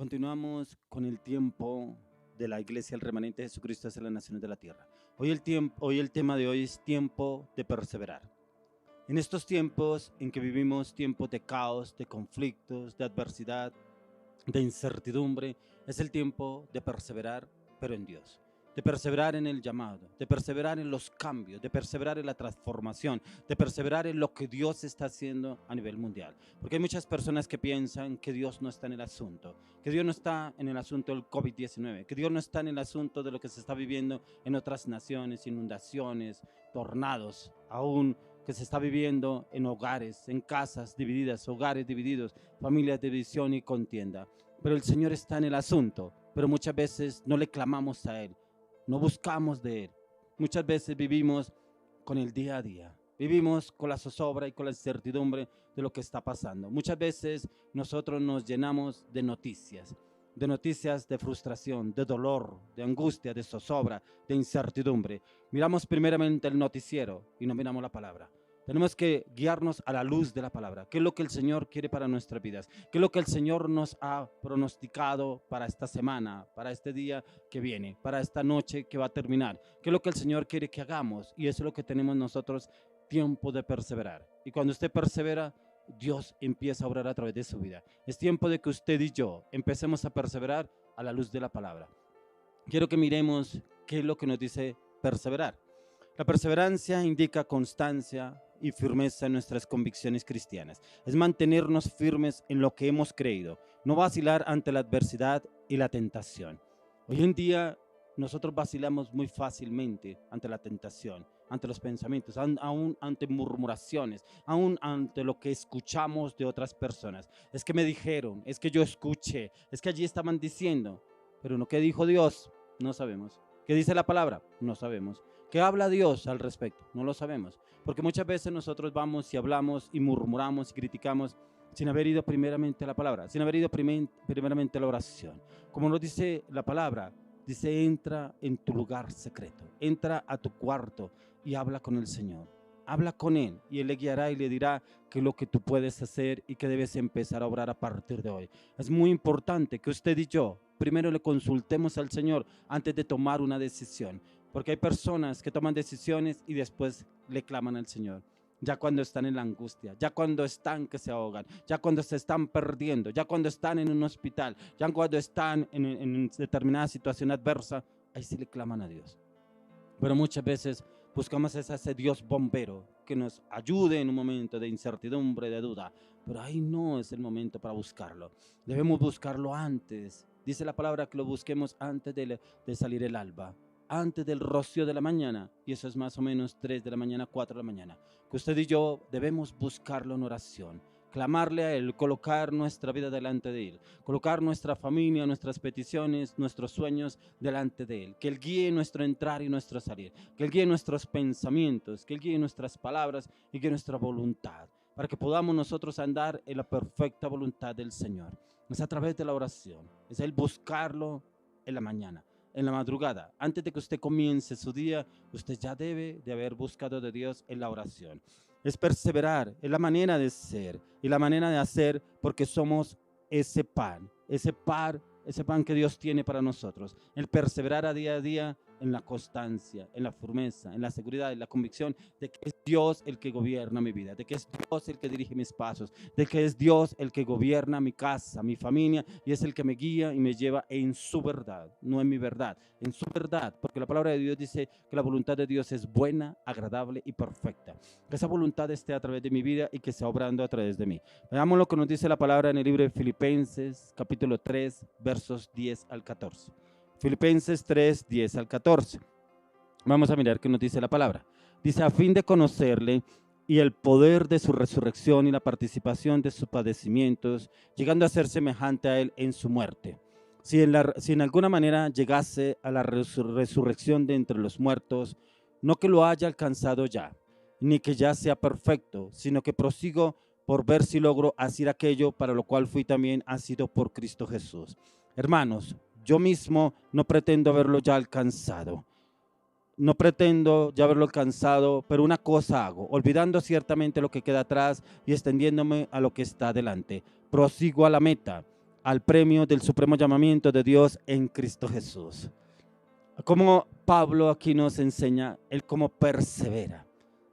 Continuamos con el tiempo de la Iglesia del Remanente de Jesucristo hacia las naciones de la tierra. Hoy el tema de hoy es tiempo de perseverar. En estos tiempos en que vivimos tiempos de caos, de conflictos, de adversidad, de incertidumbre, es el tiempo de perseverar, pero en Dios. De perseverar en el llamado, de perseverar en los cambios, de perseverar en la transformación, de perseverar en lo que Dios está haciendo a nivel mundial. Porque hay muchas personas que piensan que Dios no está en el asunto, que Dios no está en el asunto del COVID-19, que Dios no está en el asunto de lo que se está viviendo en otras naciones, inundaciones, tornados, aún que se está viviendo en hogares, en casas divididas, hogares divididos, familias de división y contienda. Pero el Señor está en el asunto, pero muchas veces no le clamamos a Él, no buscamos de Él. Muchas veces vivimos con el día a día, vivimos con la zozobra y con la incertidumbre de lo que está pasando. Muchas veces nosotros nos llenamos de noticias de frustración, de dolor, de angustia, de zozobra, de incertidumbre. Miramos primeramente el noticiero y no miramos la palabra. Tenemos que guiarnos a la luz de la palabra. ¿Qué es lo que el Señor quiere para nuestras vidas? ¿Qué es lo que el Señor nos ha pronosticado para esta semana, para este día que viene, para esta noche que va a terminar? ¿Qué es lo que el Señor quiere que hagamos? Y eso es lo que tenemos nosotros, tiempo de perseverar. Y cuando usted persevera, Dios empieza a obrar a través de su vida. Es tiempo de que usted y yo empecemos a perseverar a la luz de la palabra. Quiero que miremos qué es lo que nos dice perseverar. La perseverancia indica constancia y firmeza en nuestras convicciones cristianas. Es mantenernos firmes en lo que hemos creído, no vacilar ante la adversidad y la tentación. Hoy en día nosotros vacilamos muy fácilmente ante la tentación, ante los pensamientos, aún ante murmuraciones, aún ante lo que escuchamos de otras personas. Es que me dijeron, es que yo escuché, es que allí estaban diciendo, pero no, ¿qué dijo Dios? No sabemos. ¿Qué dice la palabra? No sabemos. ¿Qué habla Dios al respecto? No lo sabemos. Porque muchas veces nosotros vamos y hablamos y murmuramos y criticamos sin haber ido primeramente a la palabra, sin haber ido primeramente a la oración. Como nos dice la palabra, dice: entra en tu lugar secreto, entra a tu cuarto y habla con el Señor. Habla con Él y Él le guiará y le dirá qué es lo que tú puedes hacer y que debes empezar a obrar a partir de hoy. Es muy importante que usted y yo primero le consultemos al Señor antes de tomar una decisión, porque hay personas que toman decisiones y después le claman al Señor. Ya cuando están en la angustia, ya cuando están que se ahogan, ya cuando se están perdiendo, ya cuando están en un hospital, ya cuando están en determinada situación adversa, ahí sí le claman a Dios. Pero muchas veces buscamos ese Dios bombero que nos ayude en un momento de incertidumbre, de duda, pero ahí no es el momento para buscarlo. Debemos buscarlo antes. Dice la palabra que lo busquemos antes de salir el alba, antes del rocío de la mañana, y eso es más o menos 3 de la mañana, 4 de la mañana, que usted y yo debemos buscarlo en oración, clamarle a Él, colocar nuestra vida delante de Él, colocar nuestra familia, nuestras peticiones, nuestros sueños delante de Él, que Él guíe nuestro entrar y nuestro salir, que Él guíe nuestros pensamientos, que Él guíe nuestras palabras y que nuestra voluntad, para que podamos nosotros andar en la perfecta voluntad del Señor. Es a través de la oración, es el buscarlo en la mañana, en la madrugada, antes de que usted comience su día, usted ya debe de haber buscado de Dios en la oración. Es perseverar, es la manera de ser y la manera de hacer, porque somos ese pan que Dios tiene para nosotros. El perseverar a día en la constancia, en la firmeza, en la seguridad, en la convicción de que es Dios el que gobierna mi vida, de que es Dios el que dirige mis pasos, de que es Dios el que gobierna mi casa, mi familia, y es el que me guía y me lleva en su verdad, no en mi verdad, en su verdad, porque la palabra de Dios dice que la voluntad de Dios es buena, agradable y perfecta. Que esa voluntad esté a través de mi vida y que sea obrando a través de mí. Veamos lo que nos dice la palabra en el libro de Filipenses, capítulo 3, versos 10 al 14. Filipenses 3, 10 al 14. Vamos a mirar qué nos dice la palabra. Dice: a fin de conocerle y el poder de su resurrección y la participación de sus padecimientos, llegando a ser semejante a él en su muerte. Si en alguna manera llegase a la resurrección de entre los muertos, no que lo haya alcanzado ya, ni que ya sea perfecto, sino que prosigo por ver si logro hacer aquello para lo cual fui también asido por Cristo Jesús. Hermanos, yo mismo no pretendo haberlo ya alcanzado. No pretendo ya haberlo alcanzado, pero una cosa hago, olvidando ciertamente lo que queda atrás y extendiéndome a lo que está delante. Prosigo a al premio del supremo llamamiento de Dios en Cristo Jesús. Como Pablo aquí nos enseña el cómo persevera.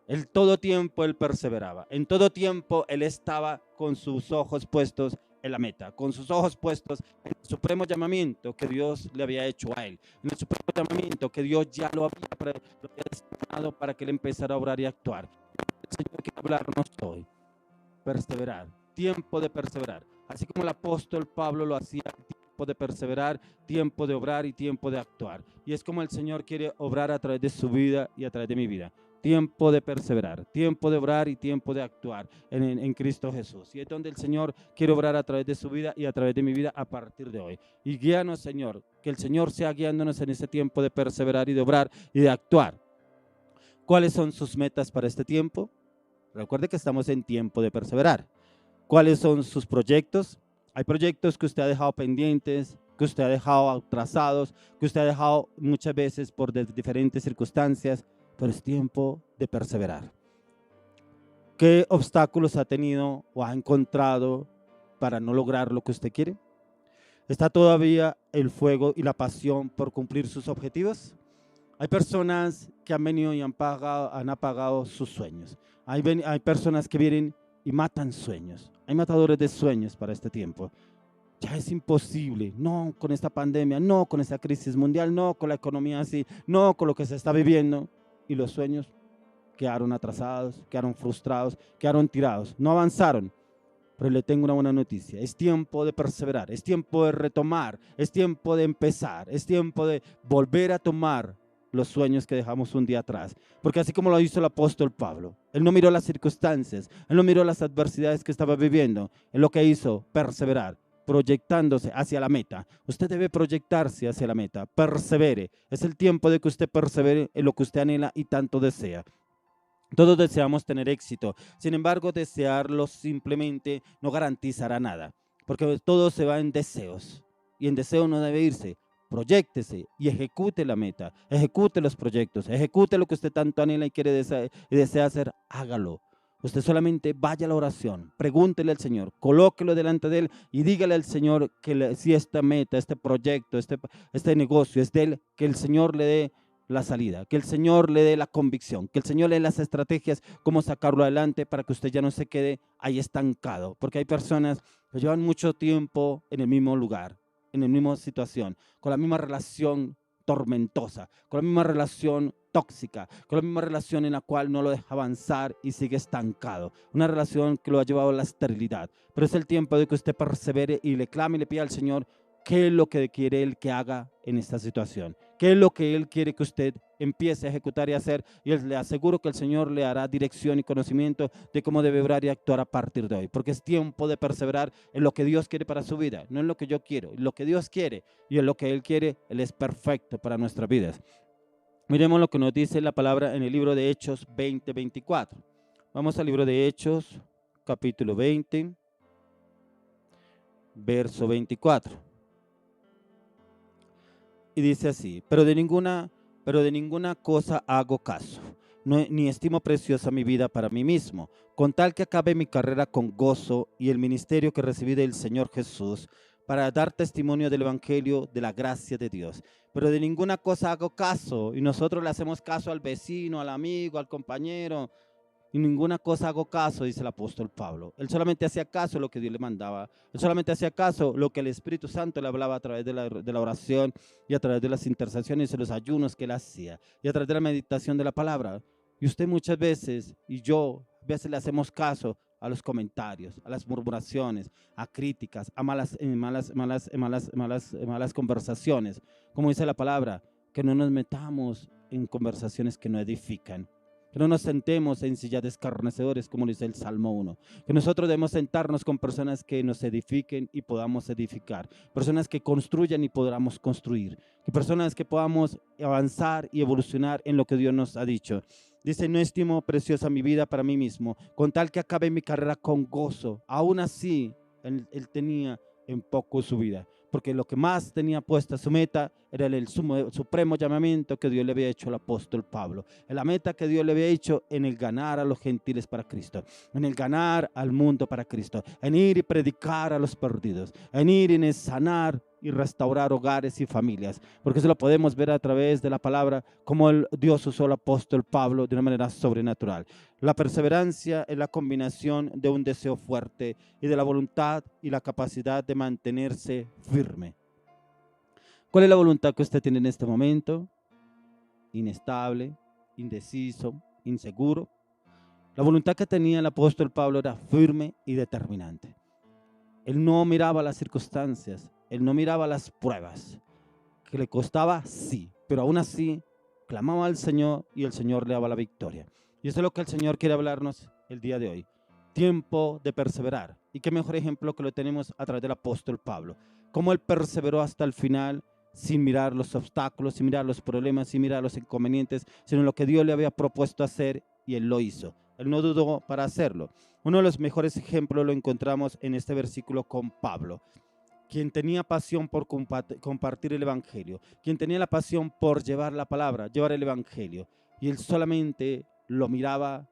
En todo tiempo él perseveraba. En todo tiempo él estaba con sus ojos puestos en la meta, con sus ojos puestos en el supremo llamamiento que Dios le había hecho a él, en el supremo llamamiento que Dios ya lo había destinado para que él empezara a obrar y actuar. El Señor quiere hablarnos hoy. Perseverar, tiempo de perseverar. Así como el apóstol Pablo lo hacía, tiempo de perseverar, tiempo de obrar y tiempo de actuar. Y es como el Señor quiere obrar a través de su vida y a través de mi vida. Tiempo de perseverar, tiempo de obrar y tiempo de actuar en Cristo Jesús. Y es donde el Señor quiere obrar a través de su vida y a través de mi vida a partir de hoy. Y guíanos, Señor, que el Señor sea guiándonos en ese tiempo de perseverar y de obrar y de actuar. ¿Cuáles son sus metas para este tiempo? Recuerde que estamos en tiempo de perseverar. ¿Cuáles son sus proyectos? Hay proyectos que usted ha dejado pendientes, que usted ha dejado atrasados, que usted ha dejado muchas veces por diferentes circunstancias, pero es tiempo de perseverar. ¿Qué obstáculos ha tenido o ha encontrado para no lograr lo que usted quiere? ¿Está todavía el fuego y la pasión por cumplir sus objetivos? Hay personas que han venido y han apagado sus sueños. Hay personas que vienen y matan sueños. Hay matadores de sueños para este tiempo. Ya es imposible, no con esta pandemia, no con esta crisis mundial, no con la economía así, no con lo que se está viviendo. Y los sueños quedaron atrasados, quedaron frustrados, quedaron tirados, no avanzaron. Pero le tengo una buena noticia, es tiempo de perseverar, es tiempo de retomar, es tiempo de empezar, es tiempo de volver a tomar los sueños que dejamos un día atrás. Porque así como lo hizo el apóstol Pablo, él no miró las circunstancias, él no miró las adversidades que estaba viviendo, él lo que hizo, perseverar, proyectándose hacia la meta. Usted debe proyectarse hacia la meta, persevere. Es el tiempo de que usted persevere en lo que usted anhela y tanto desea. Todos deseamos tener éxito, sin embargo, desearlo simplemente no garantizará nada, porque todo se va en deseos, y en deseo no debe irse. Proyéctese y ejecute la meta, ejecute los proyectos, ejecute lo que usted tanto anhela y quiere y desea hacer, hágalo. Usted solamente vaya a la oración, pregúntele al Señor, colóquelo delante de Él y dígale al Señor que si esta meta, este proyecto, este negocio es de Él, que el Señor le dé la salida, que el Señor le dé la convicción, que el Señor le dé las estrategias, cómo sacarlo adelante para que usted ya no se quede ahí estancado. Porque hay personas que llevan mucho tiempo en el mismo lugar, en la misma situación, con la misma relación tormentosa, con la misma relación tóxica, con la misma relación en la cual no lo deja avanzar y sigue estancado. Una relación que lo ha llevado a la esterilidad. Pero es el tiempo de que usted persevere y le clame y le pida al Señor qué es lo que quiere Él que haga en esta situación. ¿Qué es lo que Él quiere que usted empiece a ejecutar y hacer? Y le aseguro que el Señor le hará dirección y conocimiento de cómo debe obrar y actuar a partir de hoy. Porque es tiempo de perseverar en lo que Dios quiere para su vida. No en lo que yo quiero, en lo que Dios quiere. Y en lo que Él quiere, Él es perfecto para nuestras vidas. Miremos lo que nos dice la palabra en el libro de Hechos 20:24. Vamos al libro de Hechos, capítulo 20, verso 24. Y dice así, pero de ninguna cosa hago caso, ni estimo preciosa mi vida para mí mismo, con tal que acabe mi carrera con gozo y el ministerio que recibí del Señor Jesús, para dar testimonio del Evangelio de la gracia de Dios. Pero de ninguna cosa hago caso, y nosotros le hacemos caso al vecino, al amigo, al compañero, y ninguna cosa hago caso, dice el apóstol Pablo. Él solamente hacía caso lo que Dios le mandaba. Él solamente hacía caso lo que el Espíritu Santo le hablaba a través de la oración y a través de las intercesiones y los ayunos que él hacía y a través de la meditación de la palabra. Y usted muchas veces, y yo, a veces le hacemos caso a los comentarios, a las murmuraciones, a críticas, a malas conversaciones. Como dice la palabra, que no nos metamos en conversaciones que no edifican. Que no nos sentemos en sillas de escarnecedores, como dice el Salmo 1. Que nosotros debemos sentarnos con personas que nos edifiquen y podamos edificar. Personas que construyan y podamos construir. Que personas que podamos avanzar y evolucionar en lo que Dios nos ha dicho. Dice, no estimo preciosa mi vida para mí mismo, con tal que acabe mi carrera con gozo. Aún así, él tenía en poco su vida. porque lo que más tenía puesta su meta era el supremo llamamiento que Dios le había hecho al apóstol Pablo. La meta que Dios le había hecho en el ganar a los gentiles para Cristo, en el ganar al mundo para Cristo, en ir y predicar a los perdidos, en ir y en sanar y restaurar hogares y familias, porque eso lo podemos ver a través de la palabra, como Dios usó al apóstol Pablo de una manera sobrenatural. La perseverancia es la combinación de un deseo fuerte y de la voluntad y la capacidad de mantenerse firme. ¿Cuál es la voluntad que usted tiene en este momento? Inestable, indeciso, inseguro. La voluntad que tenía el apóstol Pablo era firme y determinante. Él no miraba las circunstancias, él no miraba las pruebas. Que le costaba, sí, pero aún así clamaba al Señor y el Señor le daba la victoria. Y eso es lo que el Señor quiere hablarnos el día de hoy. Tiempo de perseverar. Y qué mejor ejemplo que lo tenemos a través del apóstol Pablo. Cómo él perseveró hasta el final sin mirar los obstáculos, sin mirar los problemas, sin mirar los inconvenientes, sino lo que Dios le había propuesto hacer y él lo hizo. Él no dudó para hacerlo. Uno de los mejores ejemplos lo encontramos en este versículo con Pablo, quien tenía pasión por compartir el evangelio, quien tenía la pasión por llevar la palabra, llevar el evangelio, y él solamente lo miraba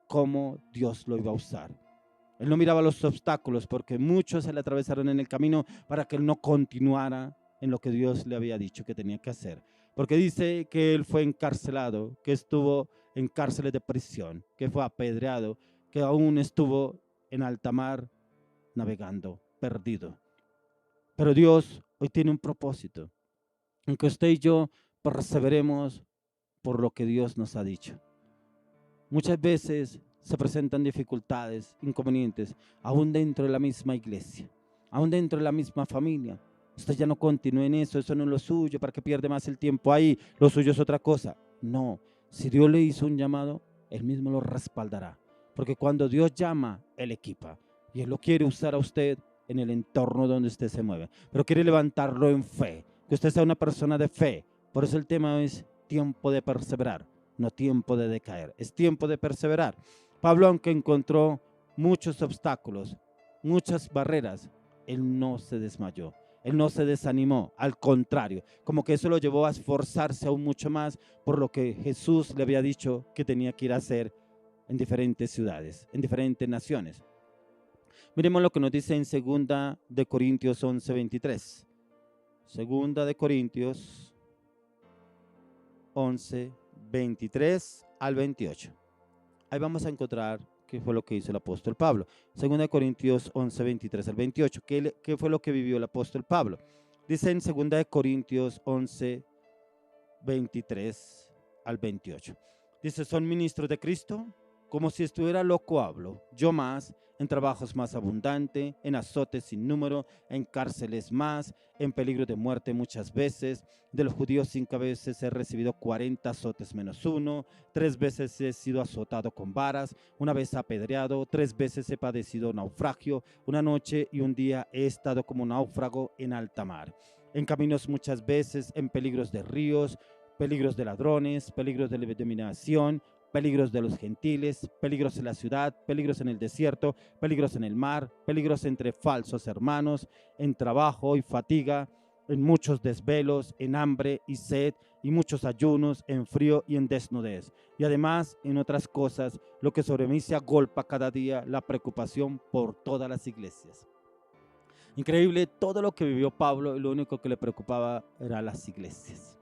como Dios lo iba a usar. Él no miraba los obstáculos porque muchos se le atravesaron en el camino para que él no continuara en lo que Dios le había dicho que tenía que hacer. Porque dice que él fue encarcelado, que estuvo en cárceles de prisión, que fue apedreado, que aún estuvo en alta mar navegando, perdido. Pero Dios hoy tiene un propósito, en que usted y yo perseveremos por lo que Dios nos ha dicho. Muchas veces se presentan dificultades, inconvenientes, aún dentro de la misma iglesia, aún dentro de la misma familia. Usted ya no continúe en eso no es lo suyo, para que pierde más el tiempo ahí, lo suyo es otra cosa. No, si Dios le hizo un llamado, Él mismo lo respaldará, porque cuando Dios llama, Él equipa, y Él lo quiere usar a usted en el entorno donde usted se mueve, pero quiere levantarlo en fe, que usted sea una persona de fe. Por eso el tema es tiempo de perseverar, no tiempo de decaer, es tiempo de perseverar. Pablo, aunque encontró muchos obstáculos, muchas barreras, él no se desmayó, él no se desanimó, al contrario, como que eso lo llevó a esforzarse aún mucho más por lo que Jesús le había dicho que tenía que ir a hacer en diferentes ciudades, en diferentes naciones. Miremos lo que nos dice en 2 de Corintios 11:23. 2 de Corintios 11:23 al 28. Ahí vamos a encontrar qué fue lo que hizo el apóstol Pablo. 2 de Corintios 11:23 al 28. ¿Qué fue lo que vivió el apóstol Pablo? Dice en 2 de Corintios 11:23 al 28. Dice, ¿son ministros de Cristo? Como si estuviera loco hablo, yo más, en trabajos más abundante, en azotes sin número, en cárceles más, en peligro de muerte muchas veces. De los judíos 5 veces he recibido 40 azotes menos 1, 3 veces he sido azotado con varas, 1 vez apedreado, 3 veces he padecido naufragio, 1 noche y 1 día he estado como náufrago en alta mar. En caminos muchas veces, en peligros de ríos, peligros de ladrones, peligros de dominación, peligros de los gentiles, peligros en la ciudad, peligros en el desierto, peligros en el mar, peligros entre falsos hermanos, en trabajo y fatiga, en muchos desvelos, en hambre y sed, y muchos ayunos, en frío y en desnudez. Y además, en otras cosas, lo que sobre mí se agolpa cada día, la preocupación por todas las iglesias. Increíble, todo lo que vivió Pablo, y lo único que le preocupaba era las iglesias.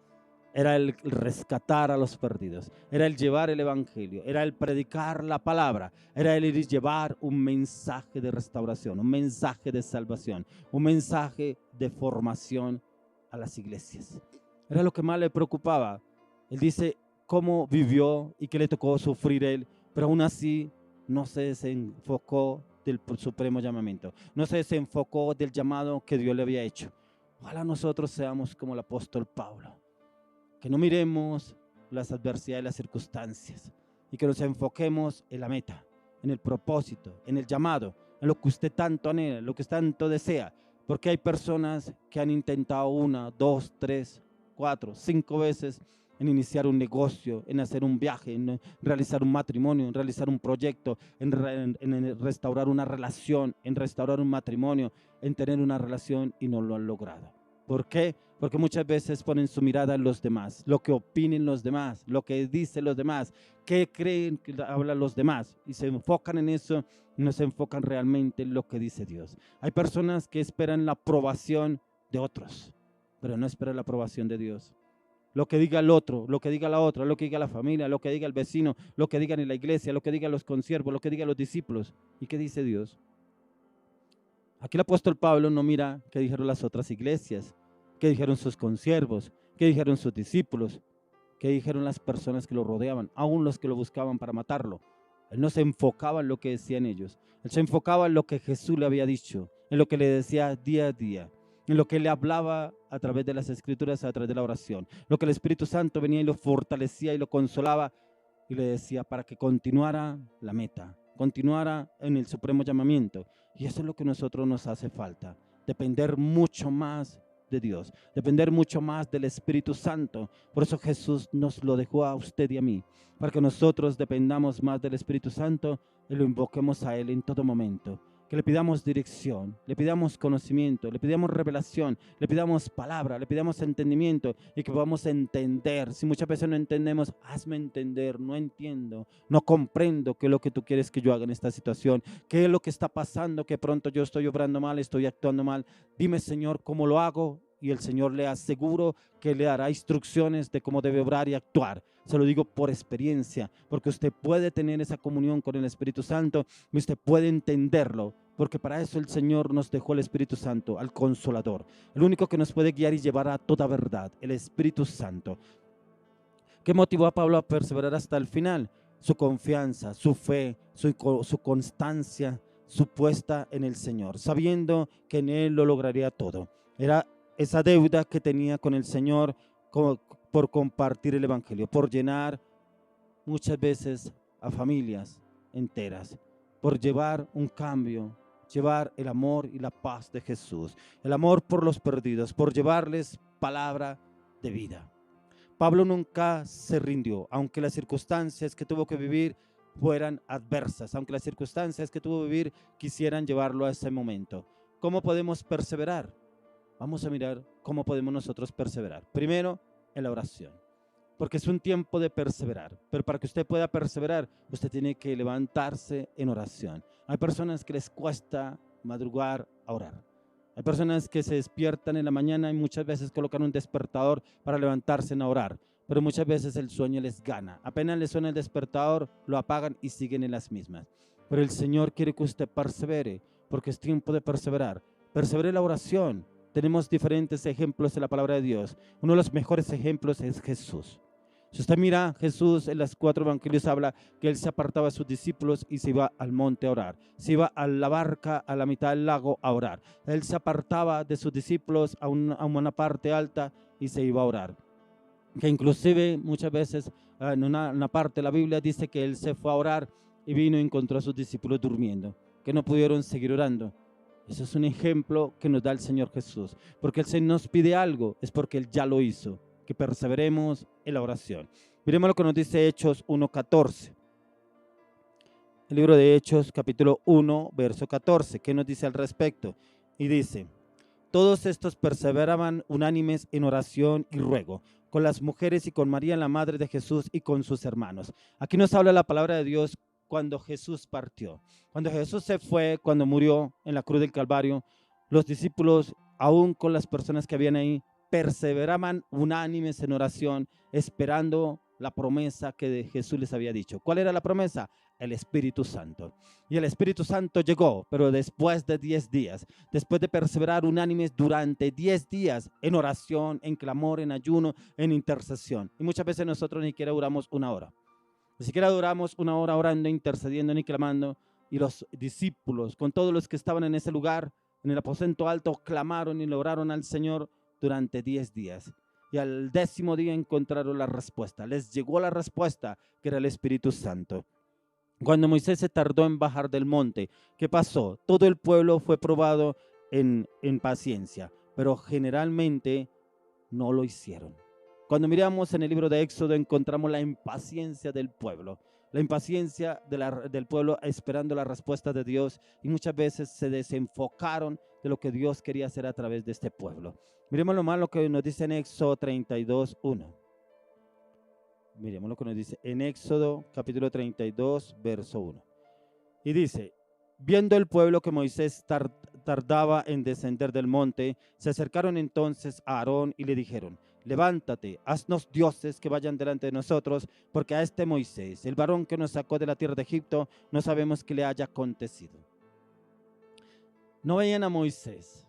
Era el rescatar a los perdidos, era el llevar el evangelio, era el predicar la palabra, era el llevar un mensaje de restauración, un mensaje de salvación, un mensaje de formación a las iglesias. Era lo que más le preocupaba. Él dice cómo vivió y qué le tocó sufrir él, pero aún así no se desenfocó del supremo llamamiento, no se desenfocó del llamado que Dios le había hecho. Ojalá nosotros seamos como el apóstol Pablo, que no miremos las adversidades y las circunstancias y que nos enfoquemos en la meta, en el propósito, en el llamado, en lo que usted tanto anhela, lo que usted tanto desea, porque hay personas que han intentado 1, 2, 3, 4, 5 veces en iniciar un negocio, en hacer un viaje, en realizar un matrimonio, en realizar un proyecto, en restaurar una relación, en restaurar un matrimonio, en tener una relación y no lo han logrado. ¿Por qué? Porque muchas veces ponen su mirada en los demás, lo que opinen los demás, lo que dicen los demás, qué creen que hablan los demás, y se enfocan en eso y no se enfocan realmente en lo que dice Dios. Hay personas que esperan la aprobación de otros, pero no esperan la aprobación de Dios. Lo que diga el otro, lo que diga la otra, lo que diga la familia, lo que diga el vecino, lo que digan en la iglesia, lo que digan los consiervos, lo que digan los discípulos. ¿Y qué dice Dios? Aquí el apóstol Pablo no mira qué dijeron las otras iglesias, qué dijeron sus consiervos, qué dijeron sus discípulos, qué dijeron las personas que lo rodeaban, aún los que lo buscaban para matarlo. Él no se enfocaba en lo que decían ellos, él se enfocaba en lo que Jesús le había dicho, en lo que le decía día a día, en lo que le hablaba a través de las escrituras, a través de la oración, lo que el Espíritu Santo venía y lo fortalecía y lo consolaba y le decía para que continuara la meta, continuara en el supremo llamamiento. Y eso es lo que a nosotros nos hace falta, depender mucho más de Dios, depender mucho más del Espíritu Santo. Por eso Jesús nos lo dejó a usted y a mí, para que nosotros dependamos más del Espíritu Santo y lo invoquemos a Él en todo momento. Que le pidamos dirección, le pidamos conocimiento, le pidamos revelación, le pidamos palabra, le pidamos entendimiento y que podamos entender. Si muchas veces no entendemos, hazme entender, no entiendo, no comprendo qué es lo que tú quieres que yo haga en esta situación, qué es lo que está pasando, que pronto yo estoy obrando mal, estoy actuando mal. Dime, Señor, cómo lo hago, y el Señor le aseguro que le dará instrucciones de cómo debe obrar y actuar. Se lo digo por experiencia, porque usted puede tener esa comunión con el Espíritu Santo y usted puede entenderlo, porque para eso el Señor nos dejó el Espíritu Santo, al Consolador, el único que nos puede guiar y llevar a toda verdad, el Espíritu Santo. ¿Qué motivó a Pablo a perseverar hasta el final? Su confianza, su fe, su constancia, su puesta en el Señor, sabiendo que en Él lo lograría todo. Era esa deuda que tenía con el Señor por compartir el Evangelio, por llenar muchas veces a familias enteras, por llevar un cambio, llevar el amor y la paz de Jesús, el amor por los perdidos, por llevarles palabra de vida. Pablo nunca se rindió, aunque las circunstancias que tuvo que vivir fueran adversas, aunque las circunstancias que tuvo que vivir quisieran llevarlo a ese momento. ¿Cómo podemos perseverar? Vamos a mirar cómo podemos nosotros perseverar. Primero, en la oración, porque es un tiempo de perseverar, pero para que usted pueda perseverar, usted tiene que levantarse en oración. Hay personas que les cuesta madrugar a orar. Hay personas que se despiertan en la mañana y muchas veces colocan un despertador para levantarse a orar, pero muchas veces el sueño les gana. Apenas les suena el despertador, lo apagan y siguen en las mismas. Pero el Señor quiere que usted persevere, porque es tiempo de perseverar. Persevere en la oración. Tenemos diferentes ejemplos en la palabra de Dios. Uno de los mejores ejemplos es Jesús. Si usted mira, Jesús en los 4 evangelios habla que Él se apartaba de sus discípulos y se iba al monte a orar. Se iba a la barca a la mitad del lago a orar. Él se apartaba de sus discípulos a una parte alta y se iba a orar. Que inclusive muchas veces en una parte de la Biblia dice que Él se fue a orar y vino y encontró a sus discípulos durmiendo, que no pudieron seguir orando. Eso es un ejemplo que nos da el Señor Jesús, porque Él se nos pide algo, es porque Él ya lo hizo, que perseveremos en la oración. Miremos lo que nos dice Hechos 1:14. El libro de Hechos, capítulo 1, verso 14. ¿Qué nos dice al respecto? Y dice: todos estos perseveraban unánimes en oración y ruego, con las mujeres y con María, la madre de Jesús, y con sus hermanos. Aquí nos habla la palabra de Dios cuando Jesús partió. Cuando Jesús se fue, cuando murió en la cruz del Calvario, los discípulos, aún con las personas que habían ahí, perseveraban unánimes en oración, esperando la promesa que Jesús les había dicho. ¿Cuál era la promesa? El Espíritu Santo. Y el Espíritu Santo llegó, pero después de 10 días, después de perseverar unánimes durante 10 días en oración, en clamor, en ayuno, en intercesión. Y muchas veces nosotros ni siquiera duramos una hora. Ni siquiera duramos una hora orando, intercediendo ni clamando. Y los discípulos, con todos los que estaban en ese lugar, en el aposento alto, clamaron y le oraron al Señor durante 10 días. Y al 10º día encontraron la respuesta. Les llegó la respuesta, que era el Espíritu Santo. Cuando Moisés se tardó en bajar del monte, ¿qué pasó? Todo el pueblo fue probado en paciencia, pero generalmente no lo hicieron. Cuando miramos en el libro de Éxodo, encontramos la impaciencia del pueblo. La impaciencia del pueblo esperando la respuesta de Dios, y muchas veces se desenfocaron de lo que Dios quería hacer a través de este pueblo. Miremos lo más lo que nos dice en Éxodo 32:1. Miremos lo que nos dice en Éxodo capítulo 32, verso 1. Y dice: viendo el pueblo que Moisés tardaba en descender del monte, se acercaron entonces a Aarón y le dijeron: levántate, haznos dioses que vayan delante de nosotros, porque a este Moisés, el varón que nos sacó de la tierra de Egipto, no sabemos qué le haya acontecido. No veían a Moisés,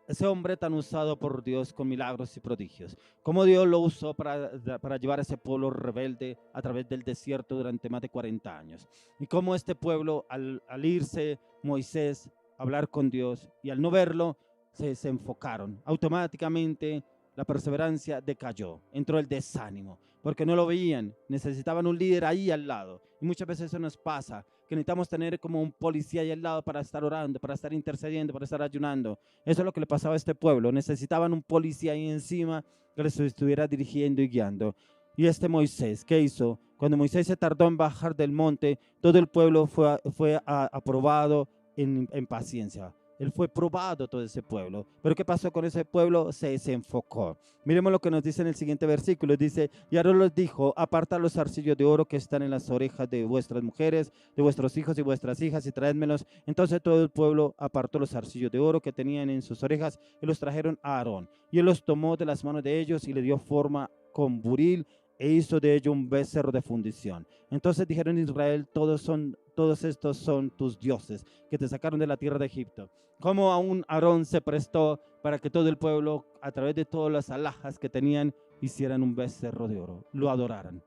ese hombre tan usado por Dios con milagros y prodigios, cómo Dios lo usó para llevar a ese pueblo rebelde a través del desierto durante más de 40 años. Y cómo este pueblo, al irse Moisés a hablar con Dios y al no verlo, se desenfocaron. Automáticamente la perseverancia decayó, entró el desánimo, porque no lo veían, necesitaban un líder ahí al lado. Y muchas veces eso nos pasa, que necesitamos tener como un policía ahí al lado para estar orando, para estar intercediendo, para estar ayunando. Eso es lo que le pasaba a este pueblo. Necesitaban un policía ahí encima que les estuviera dirigiendo y guiando. Y este Moisés, ¿qué hizo? Cuando Moisés se tardó en bajar del monte, todo el pueblo fue aprobado en paciencia. Él fue probado, todo ese pueblo. Pero ¿qué pasó con ese pueblo? Se desenfocó. Miremos lo que nos dice en el siguiente versículo. Dice: y Aarón les dijo: apartad los zarcillos de oro que están en las orejas de vuestras mujeres, de vuestros hijos y vuestras hijas, y traédmelos. Entonces todo el pueblo apartó los zarcillos de oro que tenían en sus orejas y los trajeron a Aarón. Y él los tomó de las manos de ellos y le dio forma con buril e hizo de ello un becerro de fundición. Entonces dijeron en Israel: todos estos son tus dioses que te sacaron de la tierra de Egipto. Como aún Aarón se prestó para que todo el pueblo, a través de todas las alhajas que tenían, hicieran un becerro de oro, lo adoraran.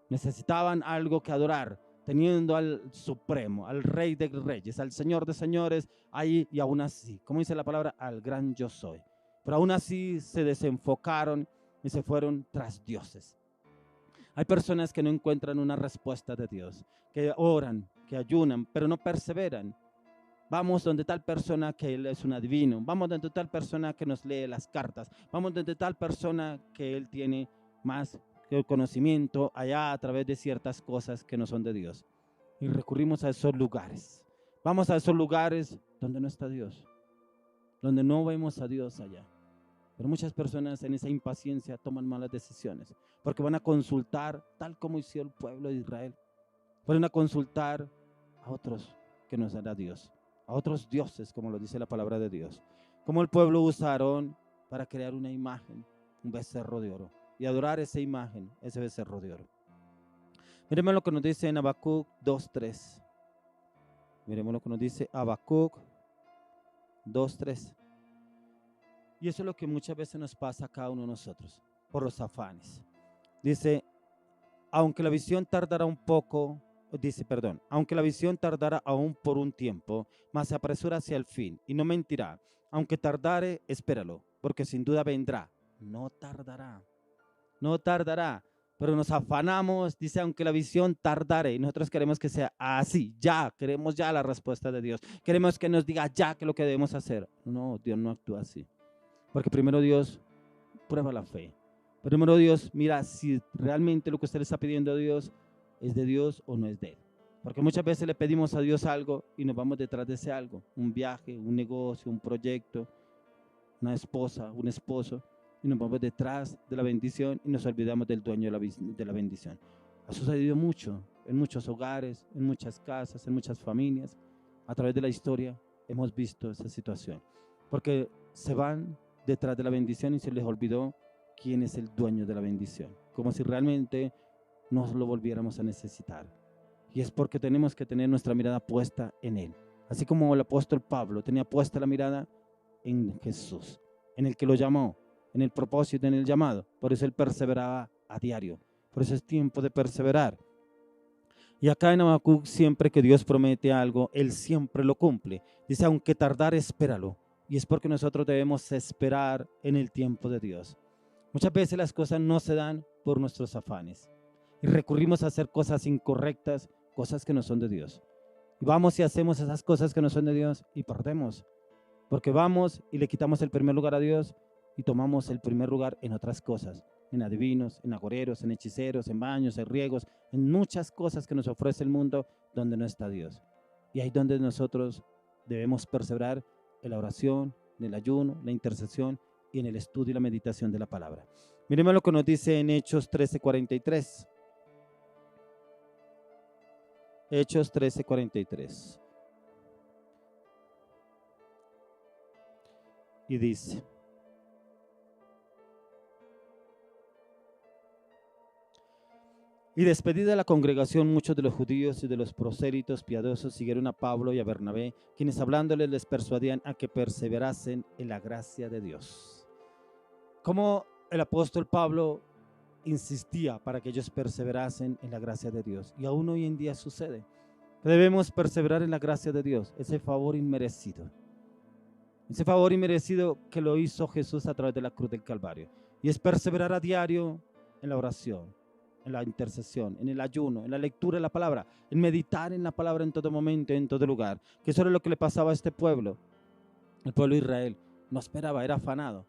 Necesitaban algo que adorar, teniendo al Supremo, al Rey de Reyes, al Señor de Señores, ahí, y aún así, como dice la palabra, al gran yo soy. Pero aún así se desenfocaron y se fueron tras dioses. Hay personas que no encuentran una respuesta de Dios, que oran, que ayunan, pero no perseveran. Vamos donde tal persona que él es un adivino. Vamos donde tal persona que nos lee las cartas. Vamos donde tal persona que él tiene más que el conocimiento allá a través de ciertas cosas que no son de Dios. Y recurrimos a esos lugares. Vamos a esos lugares donde no está Dios, donde no vemos a Dios allá. Pero muchas personas en esa impaciencia toman malas decisiones, porque van a consultar, tal como hizo el pueblo de Israel. Van a consultar a otros que no será Dios, a otros dioses, como lo dice la palabra de Dios. Como el pueblo usa a Aarón para crear una imagen, un becerro de oro, y adorar esa imagen, ese becerro de oro. Miremos lo que nos dice en Habacuc 2:3. Miremos lo que nos dice Habacuc 2:3. Y eso es lo que muchas veces nos pasa a cada uno de nosotros, por los afanes. Dice: aunque la visión tardará un poco, aunque la visión tardará aún por un tiempo, mas se apresura hacia el fin, y no mentirá. Aunque tardare, espéralo, porque sin duda vendrá. No tardará, no tardará. Pero nos afanamos, dice: aunque la visión tardare, y nosotros queremos que sea así, ya, queremos ya la respuesta de Dios. Queremos que nos diga ya que lo que debemos hacer. No, Dios no actúa así. Porque primero Dios prueba la fe. Primero Dios mira si realmente lo que usted le está pidiendo a Dios es de Dios o no es de Él. Porque muchas veces le pedimos a Dios algo y nos vamos detrás de ese algo. Un viaje, un negocio, un proyecto, una esposa, un esposo. Y nos vamos detrás de la bendición y nos olvidamos del dueño de la bendición. Ha sucedido mucho en muchos hogares, en muchas casas, en muchas familias. A través de la historia hemos visto esa situación. Porque se van detrás de la bendición y se les olvidó quién es el dueño de la bendición, como si realmente nos lo volviéramos a necesitar. Y es porque tenemos que tener nuestra mirada puesta en Él, así como el apóstol Pablo tenía puesta la mirada en Jesús, en el que lo llamó, en el propósito, en el llamado. Por eso él perseveraba a diario. Por eso es tiempo de perseverar. Y acá en Habacuc, siempre que Dios promete algo, Él siempre lo cumple. Dice: aunque tardar, espéralo. Y es porque nosotros debemos esperar en el tiempo de Dios. Muchas veces las cosas no se dan por nuestros afanes. Y recurrimos a hacer cosas incorrectas, cosas que no son de Dios. Y vamos y hacemos esas cosas que no son de Dios y perdemos. Porque vamos y le quitamos el primer lugar a Dios y tomamos el primer lugar en otras cosas. En adivinos, en agoreros, en hechiceros, en baños, en riegos, en muchas cosas que nos ofrece el mundo donde no está Dios. Y ahí donde nosotros debemos perseverar en la oración, en el ayuno, la intercesión y en el estudio y la meditación de la palabra. Miremos lo que nos dice en Hechos 13:43. Hechos 13:43. Y dice: y despedida la congregación, muchos de los judíos y de los prosélitos piadosos siguieron a Pablo y a Bernabé, quienes hablándoles les persuadían a que perseverasen en la gracia de Dios. Como el apóstol Pablo insistía para que ellos perseverasen en la gracia de Dios. Y aún hoy en día sucede. Debemos perseverar en la gracia de Dios, ese favor inmerecido. Ese favor inmerecido que lo hizo Jesús a través de la cruz del Calvario. Y es perseverar a diario en la oración, en la intercesión, en el ayuno, en la lectura de la palabra, en meditar en la palabra en todo momento, en todo lugar. Que eso era lo que le pasaba a este pueblo. El pueblo de Israel no esperaba, era afanado.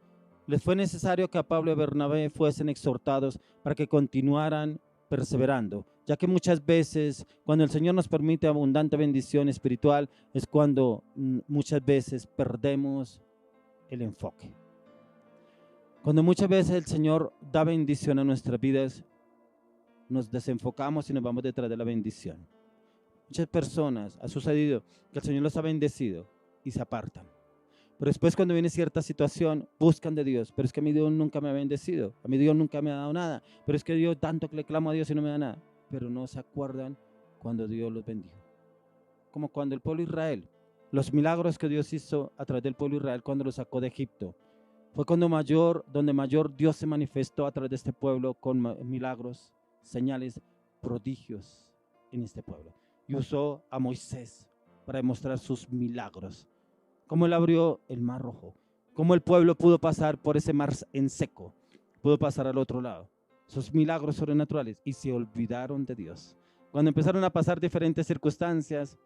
Les fue necesario que a Pablo y a Bernabé fuesen exhortados para que continuaran perseverando, ya que muchas veces cuando el Señor nos permite abundante bendición espiritual es cuando muchas veces perdemos el enfoque. Cuando muchas veces el Señor da bendición a nuestras vidas, nos desenfocamos y nos vamos detrás de la bendición. Muchas personas ha sucedido que el Señor los ha bendecido y se apartan. Pero después cuando viene cierta situación, buscan de Dios. Pero es que mi Dios nunca me ha bendecido. A mi Dios nunca me ha dado nada. Pero es que Dios tanto que le clamo a Dios y no me da nada. Pero no se acuerdan cuando Dios los bendijo. Como cuando el pueblo de Israel, los milagros que Dios hizo a través del pueblo de Israel cuando lo sacó de Egipto. Fue donde mayor Dios se manifestó a través de este pueblo con milagros, señales, prodigios en este pueblo. Y usó a Moisés para demostrar sus milagros. Cómo él abrió el mar rojo, cómo el pueblo pudo pasar por ese mar en seco, pudo pasar al otro lado. Esos milagros sobrenaturales, y se olvidaron de Dios. Cuando empezaron a pasar diferentes circunstancias,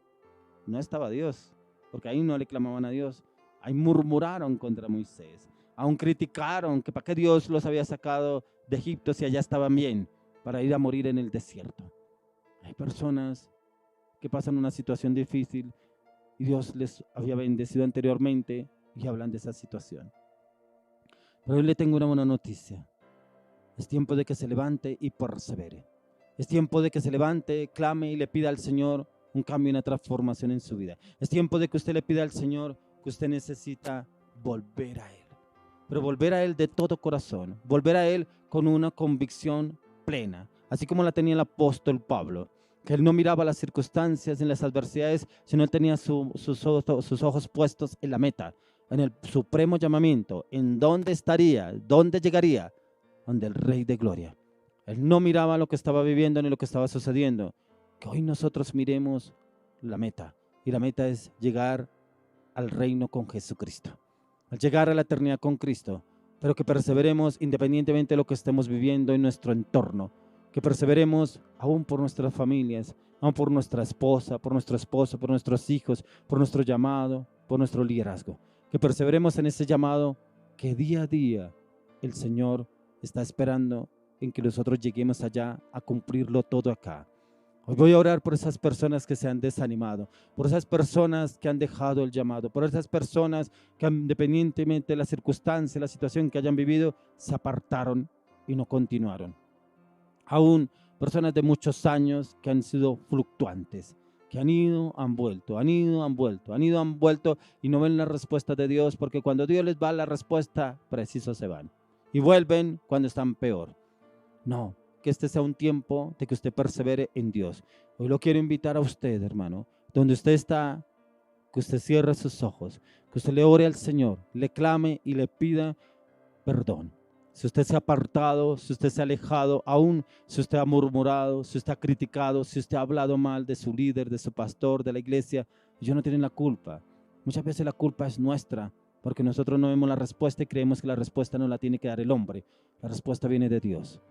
no estaba Dios, porque ahí no le clamaban a Dios. Ahí murmuraron contra Moisés, aún criticaron que para qué Dios los había sacado de Egipto si allá estaban bien, para ir a morir en el desierto. Hay personas que pasan una situación difícil y Dios les había bendecido anteriormente y hablan de esa situación. Pero hoy le tengo una buena noticia. Es tiempo de que se levante y persevere. Es tiempo de que se levante, clame y le pida al Señor un cambio y una transformación en su vida. Es tiempo de que usted le pida al Señor que usted necesita volver a Él. Pero volver a Él de todo corazón. Volver a Él con una convicción plena. Así como la tenía el apóstol Pablo. Que él no miraba las circunstancias, en las adversidades, sino él tenía sus ojos puestos en la meta, en el supremo llamamiento, en dónde estaría, dónde llegaría, donde el Rey de Gloria. Él no miraba lo que estaba viviendo ni lo que estaba sucediendo. Que hoy nosotros miremos la meta, y la meta es llegar al reino con Jesucristo, al llegar a la eternidad con Cristo, pero que perseveremos independientemente de lo que estemos viviendo en nuestro entorno. Que perseveremos aún por nuestras familias, aún por nuestra esposa, por nuestro esposo, por nuestros hijos, por nuestro llamado, por nuestro liderazgo. Que perseveremos en ese llamado que día a día el Señor está esperando en que nosotros lleguemos allá a cumplirlo todo acá. Hoy voy a orar por esas personas que se han desanimado, por esas personas que han dejado el llamado, por esas personas que independientemente de la circunstancia, la situación que hayan vivido, se apartaron y no continuaron. Aún personas de muchos años que han sido fluctuantes, que han ido, han vuelto, han ido, han vuelto, han ido, han vuelto y no ven la respuesta de Dios, porque cuando Dios les va la respuesta, preciso se van y vuelven cuando están peor. No, que este sea un tiempo de que usted persevere en Dios. Hoy lo quiero invitar a usted, hermano, donde usted está, que usted cierre sus ojos, que usted le ore al Señor, le clame y le pida perdón. Si usted se ha apartado, si usted se ha alejado, aún si usted ha murmurado, si usted ha criticado, si usted ha hablado mal de su líder, de su pastor, de la iglesia, ellos no tienen la culpa. Muchas veces la culpa es nuestra, porque nosotros no vemos la respuesta y creemos que la respuesta no la tiene que dar el hombre. La respuesta viene de Dios.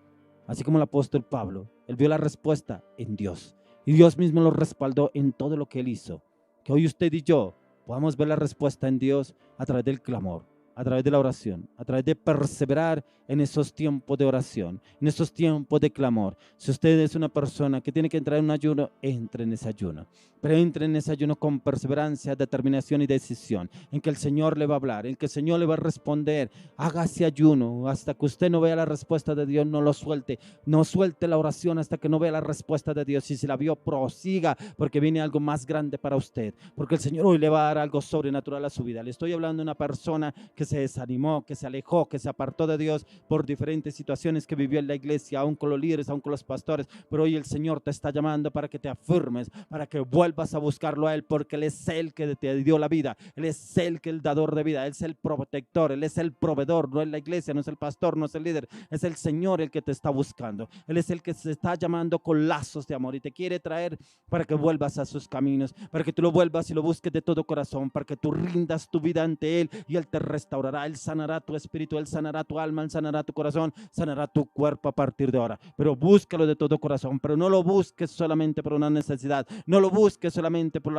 Así como el apóstol Pablo, él vio la respuesta en Dios. Y Dios mismo lo respaldó en todo lo que él hizo. Que hoy usted y yo podamos ver la respuesta en Dios a través del clamor, a través de la oración, a través de perseverar en esos tiempos de oración, en esos tiempos de clamor. Si usted es una persona que tiene que entrar en un ayuno, entre en ese ayuno. Pero entre en ese ayuno con perseverancia, determinación y decisión, en que el Señor le va a hablar, en que el Señor le va a responder. Haga ese ayuno hasta que usted no vea la respuesta de Dios, no lo suelte. No suelte la oración hasta que no vea la respuesta de Dios. Si se la vio, prosiga, porque viene algo más grande para usted, porque el Señor hoy le va a dar algo sobrenatural a su vida. Le estoy hablando de una persona que se desanimó, que se alejó, que se apartó de Dios por diferentes situaciones que vivió en la iglesia, aún con los líderes, aún con los pastores, pero hoy el Señor te está llamando para que te afirmes, para que vuelvas a buscarlo a Él, porque Él es el que te dio la vida, Él es el que el dador de vida, Él es el protector, Él es el proveedor, no es la iglesia, no es el pastor, no es el líder, es el Señor el que te está buscando. Él es el que se está llamando con lazos de amor y te quiere traer para que vuelvas a sus caminos, para que tú lo vuelvas y lo busques de todo corazón, para que tú rindas tu vida ante Él y Él te restaurará, Él sanará tu espíritu, Él sanará tu alma, Él sanará tu corazón, sanará tu cuerpo a partir de ahora. Pero búscalo de todo corazón, pero no lo busques solamente por una necesidad, no lo busques solamente por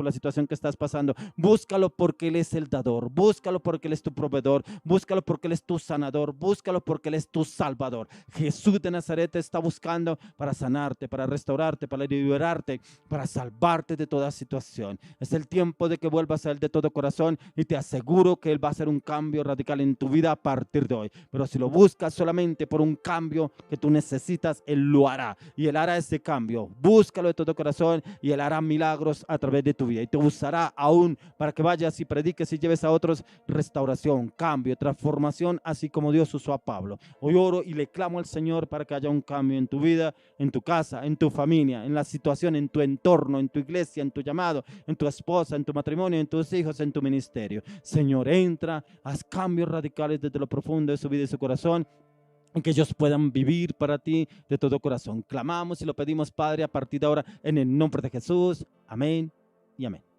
la situación que estás pasando, búscalo porque Él es el dador, búscalo porque Él es tu proveedor, búscalo porque Él es tu sanador, búscalo porque Él es tu salvador. Jesús de Nazaret te está buscando para sanarte, para restaurarte, para liberarte, para salvarte de toda situación. Es el tiempo de que vuelvas a Él de todo corazón y te aseguro que Él va a hacer un cambio radical en tu vida a partir de hoy. Pero si lo buscas solamente por un cambio que tú necesitas, Él lo hará y Él hará ese cambio. Búscalo de todo corazón y Él hará milagros a través de tu vida y te usará aún para que vayas y prediques y lleves a otros restauración, cambio, transformación, así como Dios usó a Pablo. Hoy oro y le clamo al Señor para que haya un cambio en tu vida, en tu casa, en tu familia, en la situación, en tu entorno, en tu iglesia, en tu llamado, en tu esposa, en tu matrimonio, en tus hijos, en tu ministerio. Señor, entra, haz cambios radicales desde lo profundo de su vida y su corazón, en que ellos puedan vivir para ti de todo corazón. Clamamos y lo pedimos, Padre, a partir de ahora, en el nombre de Jesús. Amén y amén.